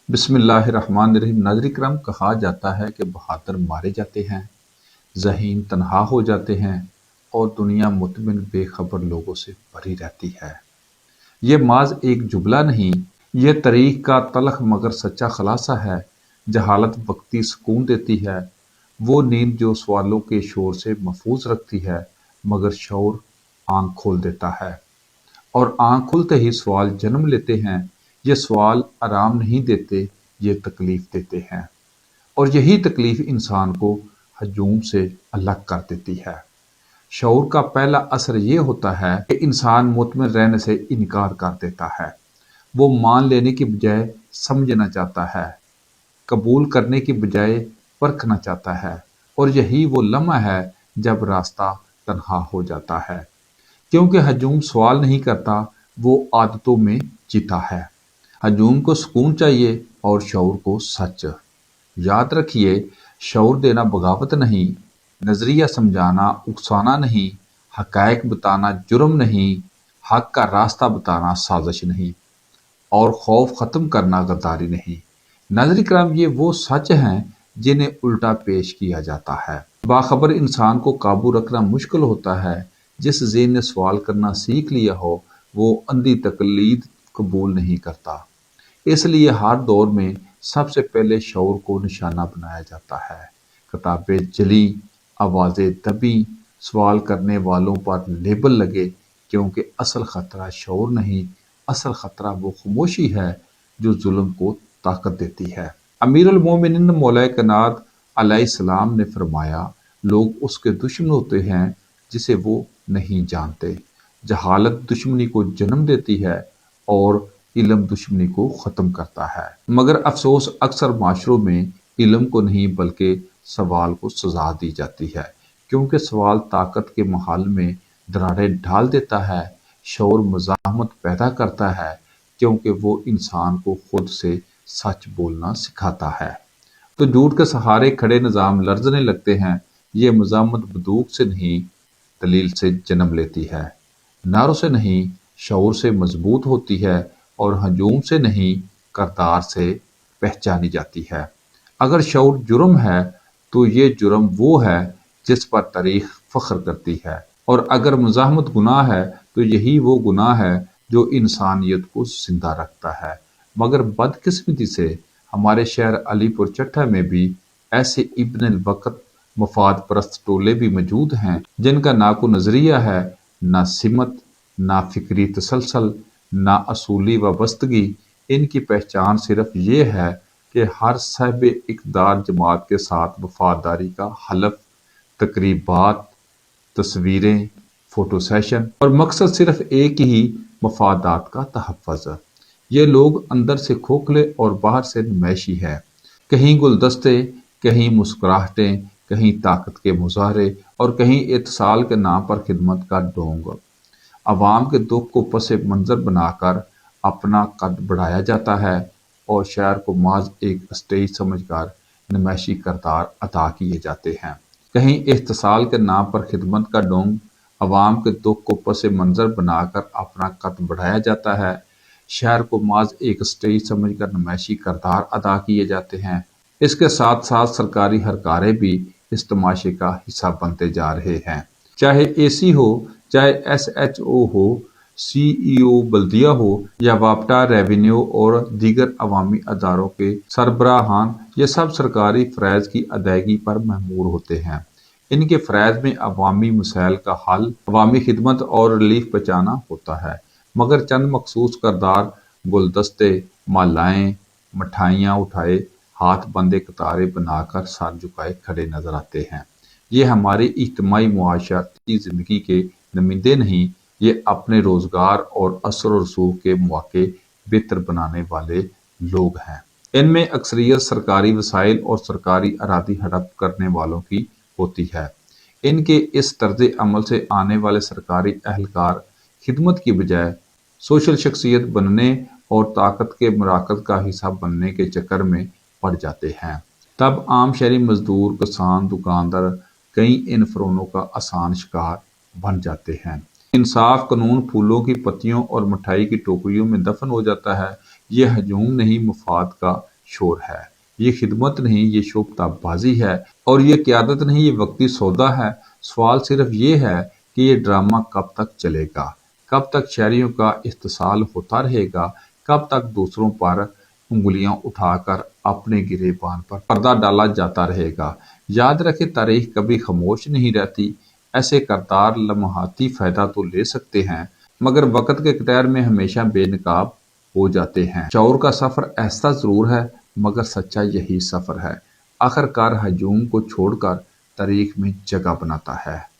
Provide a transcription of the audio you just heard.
بسم اللہ الرحمن الرحیم۔ ناظرین کرام، کہا جاتا ہے کہ بہادر مارے جاتے ہیں، ذہین تنہا ہو جاتے ہیں اور دنیا مطمئن بے خبر لوگوں سے بھری رہتی ہے۔ یہ محض ایک جملہ نہیں، یہ تاریخ کا تلخ مگر سچا خلاصہ ہے۔ جہالت وقتی سکون دیتی ہے، وہ نیند جو سوالوں کے شور سے محفوظ رکھتی ہے، مگر شعور آنکھ کھول دیتا ہے، اور آنکھ کھلتے ہی سوال جنم لیتے ہیں۔ یہ سوال آرام نہیں دیتے، یہ تکلیف دیتے ہیں، اور یہی تکلیف انسان کو ہجوم سے الگ کر دیتی ہے۔ شعور کا پہلا اثر یہ ہوتا ہے کہ انسان مطمئن رہنے سے انکار کر دیتا ہے۔ وہ مان لینے کی بجائے سمجھنا چاہتا ہے، قبول کرنے کی بجائے پرکھنا چاہتا ہے، اور یہی وہ لمحہ ہے جب راستہ تنہا ہو جاتا ہے، کیونکہ ہجوم سوال نہیں کرتا، وہ عادتوں میں جیتا ہے۔ ہجوم کو سکون چاہیے اور شعور کو سچ۔ یاد رکھیے، شعور دینا بغاوت نہیں، نظریہ سمجھانا اکسانا نہیں، حقائق بتانا جرم نہیں، حق کا راستہ بتانا سازش نہیں، اور خوف ختم کرنا غداری نہیں۔ ناظرین کرام، یہ وہ سچ ہیں جنہیں الٹا پیش کیا جاتا ہے۔ باخبر انسان کو قابو رکھنا مشکل ہوتا ہے۔ جس ذہن نے سوال کرنا سیکھ لیا ہو، وہ اندھی تقلید قبول نہیں کرتا۔ اس لیے ہر دور میں سب سے پہلے شعور کو نشانہ بنایا جاتا ہے۔ کتابیں جلی، آوازیں دبی، سوال کرنے والوں پر لیبل لگے، کیونکہ اصل خطرہ شعور نہیں، اصل خطرہ وہ خاموشی ہے جو ظلم کو طاقت دیتی ہے۔ امیر المومنین مولا کائنات علیہ السلام نے فرمایا، لوگ اس کے دشمن ہوتے ہیں جسے وہ نہیں جانتے۔ جہالت دشمنی کو جنم دیتی ہے اور علم دشمنی کو ختم کرتا ہے، مگر افسوس اکثر معاشروں میں علم کو نہیں بلکہ سوال کو سزا دی جاتی ہے، کیونکہ سوال طاقت کے محل میں دراڑیں ڈال دیتا ہے۔ شعور مزاحمت پیدا کرتا ہے، کیونکہ وہ انسان کو خود سے سچ بولنا سکھاتا ہے۔ تو جھوٹ کے سہارے کھڑے نظام لرزنے لگتے ہیں۔ یہ مزاحمت بندوق سے نہیں، دلیل سے جنم لیتی ہے، نعروں سے نہیں، شعور سے مضبوط ہوتی ہے، اور ہجوم سے نہیں، کردار سے پہچانی جاتی ہے۔ اگر شعور جرم ہے تو یہ جرم وہ ہے جس پر تاریخ فخر کرتی ہے، اور اگر مزاحمت گناہ ہے تو یہی وہ گناہ ہے جو انسانیت کو زندہ رکھتا ہے۔ مگر بدقسمتی سے ہمارے شہر علی پور چٹھا میں بھی ایسے ابن الوقت مفاد پرست ٹولے بھی موجود ہیں جن کا نہ کوئی نظریہ ہے، نہ سمت، نہ فکری تسلسل، نہ اصولی وابستگی۔ ان کی پہچان صرف یہ ہے کہ ہر صاحب اقتدار جماعت کے ساتھ وفاداری کا حلف، تقریبات، تصویریں، فوٹو سیشن، اور مقصد صرف ایک ہی، مفادات کا تحفظ۔ یہ لوگ اندر سے کھوکھلے اور باہر سے نمائشی ہے، کہیں گلدستے، کہیں مسکراہٹیں، کہیں طاقت کے مظاہرے، اور کہیں اتصال کے نام پر خدمت کا ڈھونگ۔ عوام کے دکھ کو پس منظر بنا کر اپنا قد بڑھایا جاتا ہے، اور شہر کو محض ایک اسٹیج سمجھ کر نمائشی کردار ادا کیے جاتے ہیں۔ کہیں اتصال کے نام پر خدمت کا ڈھونگ، عوام کے دکھ کو پس منظر بنا کر اپنا قد بڑھایا جاتا ہے، شہر کو محض ایک اسٹیج سمجھ کر نمائشی کردار ادا کیے جاتے ہیں۔ اس کے ساتھ ساتھ سرکاری ہرکارے بھی اس تماشے کا حصہ بنتے جا رہے ہیں، چاہے اے سی ہو، چاہے ایس ایچ او ہو، سی ای او بلدیہ ہو، یا وابٹا ریونیو اور دیگر عوامی اداروں کے سربراہان، یہ سب سرکاری فرائض کی ادائیگی پر مامور ہوتے ہیں۔ ان کے فرائض میں عوامی مسائل کا حل، عوامی خدمت اور ریلیف پہنچانا ہوتا ہے، مگر چند مخصوص کردار گلدستے، مالائیں، مٹھائیاں اٹھائے، ہاتھ بندے قطاریں بنا کر سر جھکائے کھڑے نظر آتے ہیں۔ یہ ہماری اجتماعی معاشرتی زندگی کے نمائندے نہیں، یہ اپنے روزگار اور اثر و رسوخ کے مواقع بہتر بنانے والے لوگ ہیں۔ ان میں اکثریت سرکاری وسائل اور سرکاری اراضی ہڑپ کرنے والوں کی ہوتی ہے۔ ان کے اس طرز عمل سے آنے والے سرکاری اہلکار خدمت کی بجائے سوشل شخصیت بننے اور طاقت کے مراکز کا حصہ بننے کے چکر میں پڑ جاتے ہیں۔ تب عام شہری مزدور، کسان، دکاندار کئی ان فرونوں کا آسان شکار بن جاتے ہیں۔ انصاف قانون پھولوں کی پتیوں اور مٹھائی کی ٹوکریوں میں دفن ہو جاتا ہے۔ یہ ہجوم نہیں، مفاد کا شور ہے۔ یہ خدمت نہیں، یہ شوبتہ بازی ہے، اور یہ قیادت نہیں، یہ وقتی سودا ہے۔ سوال صرف یہ ہے کہ یہ ڈرامہ کب تک چلے گا، کب تک شہریوں کا استحصال ہوتا رہے گا، کب تک دوسروں پر انگلیاں اٹھا کر اپنے گریبان پر پردہ ڈالا جاتا رہے گا۔ یاد رکھے، تاریخ کبھی خاموش نہیں رہتی۔ ایسے کردار لمحاتی فائدہ تو لے سکتے ہیں، مگر وقت کے قطار میں ہمیشہ بے نقاب ہو جاتے ہیں۔ شعور کا سفر ایسا ضرور ہے، مگر سچا یہی سفر ہے، آخر کار ہجوم کو چھوڑ کر تاریخ میں جگہ بناتا ہے۔